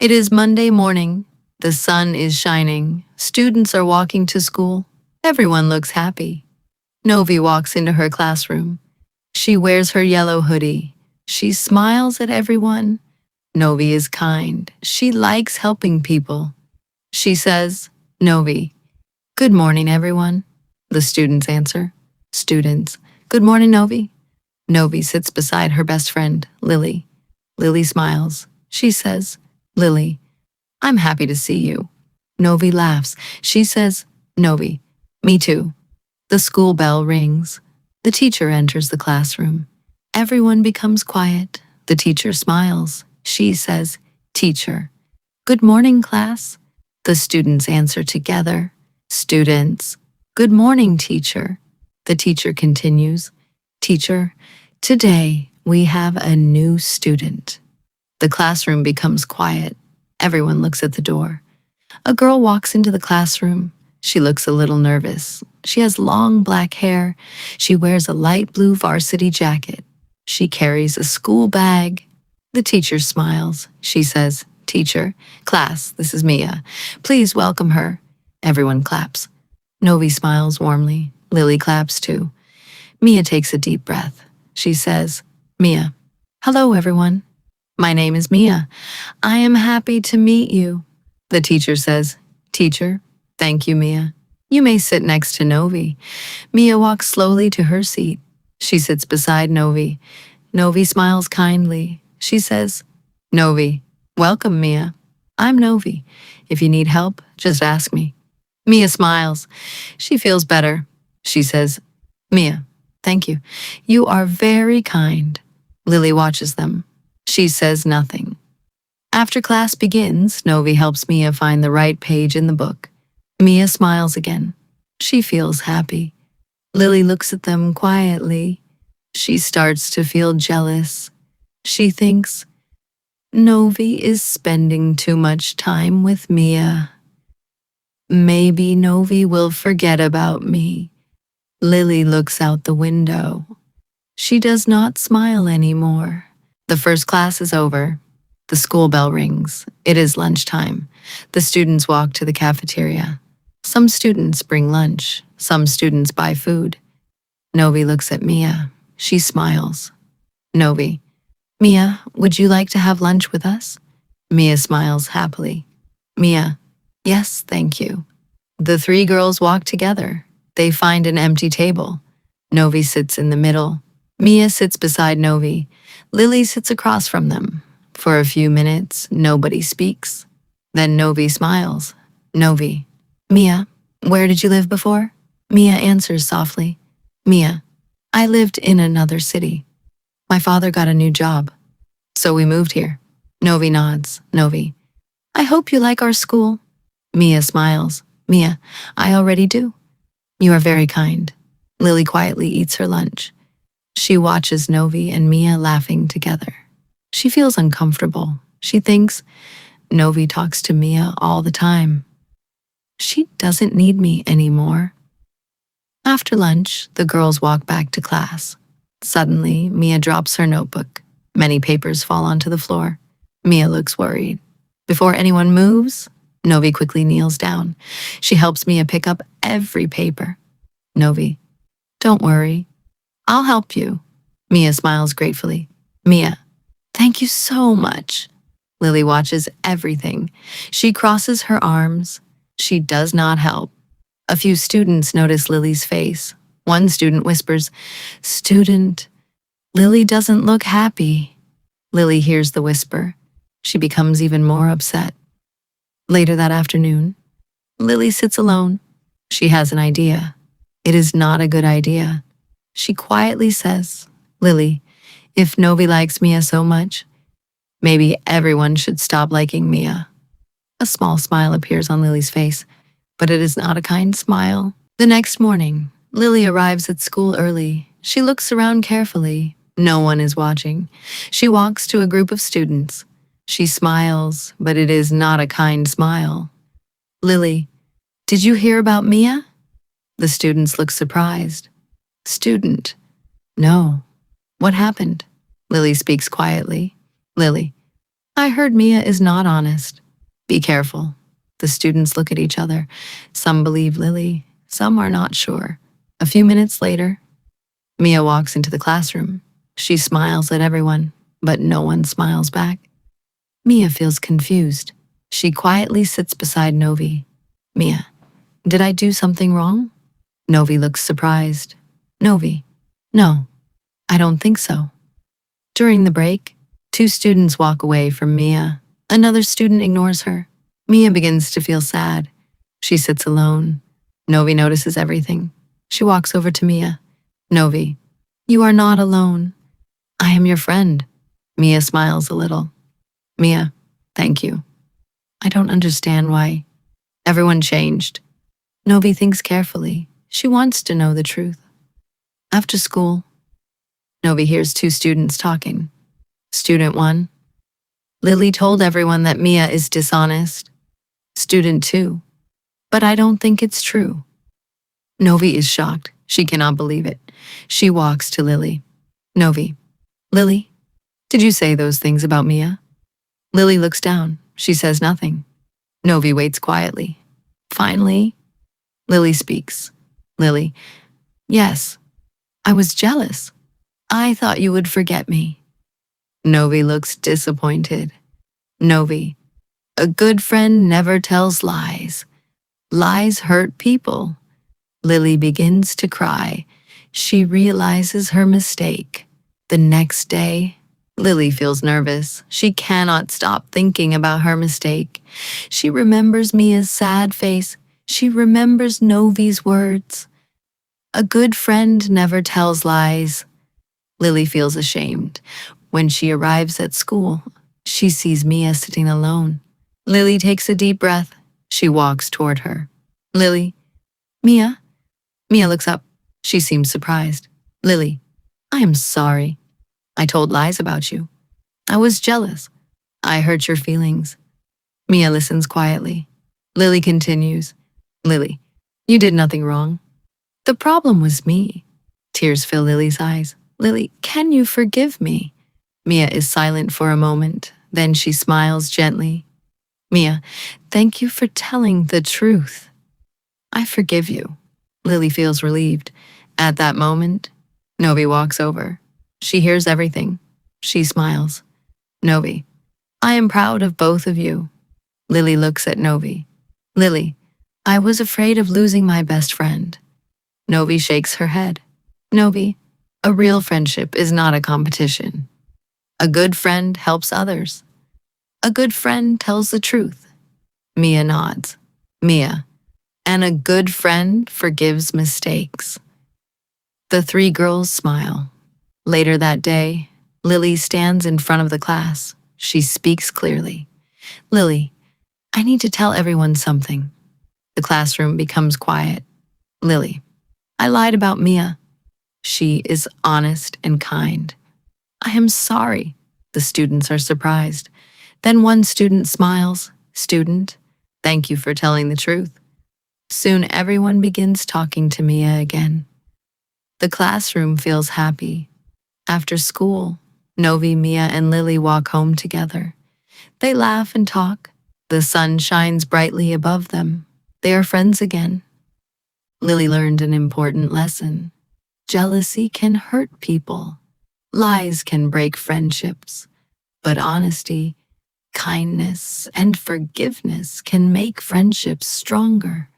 It is Monday morning. The sun is shining. Students are walking to school. Everyone looks happy. Novi walks into her classroom. She wears her yellow hoodie. She smiles at everyone. Novi is kind. She likes helping people. She says, Novi, good morning, everyone. The students answer. Students, good morning, Novi. Novi sits beside her best friend, Lily. Lily smiles. She says, Lily, I'm happy to see you. Novi laughs. She says, Novi, me too. The school bell rings. The teacher enters the classroom. Everyone becomes quiet. The teacher smiles. She says, Teacher, good morning, class. The students answer together. Students, good morning, teacher. The teacher continues, Teacher, today we have a new student. The classroom becomes quiet. Everyone looks at the door. A girl walks into the classroom. She looks a little nervous. She has long black hair. She wears a light blue varsity jacket. She carries a school bag. The teacher smiles. She says, Teacher, class, this is Mia. Please welcome her. Everyone claps. Novi smiles warmly. Lily claps too. Mia takes a deep breath. She says, Mia, hello everyone. My name is Mia. I am happy to meet you. The teacher says, Teacher, thank you, Mia. You may sit next to Novi. Mia walks slowly to her seat. She sits beside Novi. Novi smiles kindly. She says, Novi, welcome, Mia. I'm Novi. If you need help, just ask me. Mia smiles. She feels better. She says, Mia, thank you. You are very kind. Lily watches them. She says nothing. After class begins, Novi helps Mia find the right page in the book. Mia smiles again. She feels happy. Lily looks at them quietly. She starts to feel jealous. She thinks, Novi is spending too much time with Mia. Maybe Novi will forget about me. Lily looks out the window. She does not smile anymore. The first class is over. The school bell rings. It is lunchtime. The students walk to the cafeteria. Some students bring lunch. Some students buy food. Novi looks at Mia. She smiles. Novi, Mia, would you like to have lunch with us? Mia smiles happily. Mia, yes, thank you. The three girls walk together. They find an empty table. Novi sits in the middle. Mia sits beside Novi. Lily sits across from them. For a few minutes, nobody speaks. Then Novi smiles. Novi, Mia, where did you live before? Mia answers softly. Mia, I lived in another city. My father got a new job. So we moved here. Novi nods. Novi, I hope you like our school. Mia smiles. Mia, I already do. You are very kind. Lily quietly eats her lunch. She watches Novi and Mia laughing together. She feels uncomfortable. She thinks, Novi talks to Mia all the time. She doesn't need me anymore. After lunch, the girls walk back to class. Suddenly, Mia drops her notebook. Many papers fall onto the floor. Mia looks worried. Before anyone moves, Novi quickly kneels down. She helps Mia pick up every paper. Novi, don't worry. I'll help you. Mia smiles gratefully. Mia, thank you so much. Lily watches everything. She crosses her arms. She does not help. A few students notice Lily's face. One student whispers, Student, Lily doesn't look happy. Lily hears the whisper. She becomes even more upset. Later that afternoon, Lily sits alone. She has an idea. It is not a good idea. She quietly says, Lily, if Novi likes Mia so much, maybe everyone should stop liking Mia. A small smile appears on Lily's face, but it is not a kind smile. The next morning, Lily arrives at school early. She looks around carefully. No one is watching. She walks to a group of students. She smiles, but it is not a kind smile. Lily, did you hear about Mia? The students look surprised. Student, no. What happened? Lily speaks quietly. Lily, I heard Mia is not honest. Be careful. The students look at each other. Some believe Lily, some are not sure. A few minutes later, Mia walks into the classroom. She smiles at everyone, but no one smiles back. Mia feels confused. She quietly sits beside Novi. Mia, did I do something wrong? Novi looks surprised. Novi, no, I don't think so. During the break, two students walk away from Mia. Another student ignores her. Mia begins to feel sad. She sits alone. Novi notices everything. She walks over to Mia. Novi, you are not alone. I am your friend. Mia smiles a little. Mia, thank you. I don't understand why. Everyone changed. Novi thinks carefully. She wants to know the truth. After school, Novi hears two students talking. Student 1, Lily told everyone that Mia is dishonest. Student 2, but I don't think it's true. Novi is shocked. She cannot believe it. She walks to Lily. Novi, Lily, did you say those things about Mia? Lily looks down. She says nothing. Novi waits quietly. Finally, Lily speaks. Lily, yes, I was jealous. I thought you would forget me. Novi looks disappointed. Novi, a good friend never tells lies. Lies hurt people. Lily begins to cry. She realizes her mistake. The next day, Lily feels nervous. She cannot stop thinking about her mistake. She remembers Mia's sad face. She remembers Novi's words. A good friend never tells lies. Lily feels ashamed. When she arrives at school, she sees Mia sitting alone. Lily takes a deep breath. She walks toward her. Lily, Mia? Mia looks up. She seems surprised. Lily, I am sorry. I told lies about you. I was jealous. I hurt your feelings. Mia listens quietly. Lily continues. Lily, you did nothing wrong. The problem was me. Tears fill Lily's eyes. Lily, can you forgive me? Mia is silent for a moment. Then she smiles gently. Mia, thank you for telling the truth. I forgive you. Lily feels relieved. At that moment, Novi walks over. She hears everything. She smiles. Novi, I am proud of both of you. Lily looks at Novi. Lily, I was afraid of losing my best friend. Novi shakes her head. Novi, a real friendship is not a competition. A good friend helps others. A good friend tells the truth. Mia nods. Mia, and a good friend forgives mistakes. The three girls smile. Later that day, Lily stands in front of the class. She speaks clearly. Lily, I need to tell everyone something. The classroom becomes quiet. Lily, I lied about Mia. She is honest and kind. I am sorry. The students are surprised. Then one student smiles. Student, thank you for telling the truth. Soon everyone begins talking to Mia again. The classroom feels happy. After school, Novi, Mia, and Lily walk home together. They laugh and talk. The sun shines brightly above them. They are friends again. Lily learned an important lesson. Jealousy can hurt people. Lies can break friendships. But honesty, kindness, and forgiveness can make friendships stronger.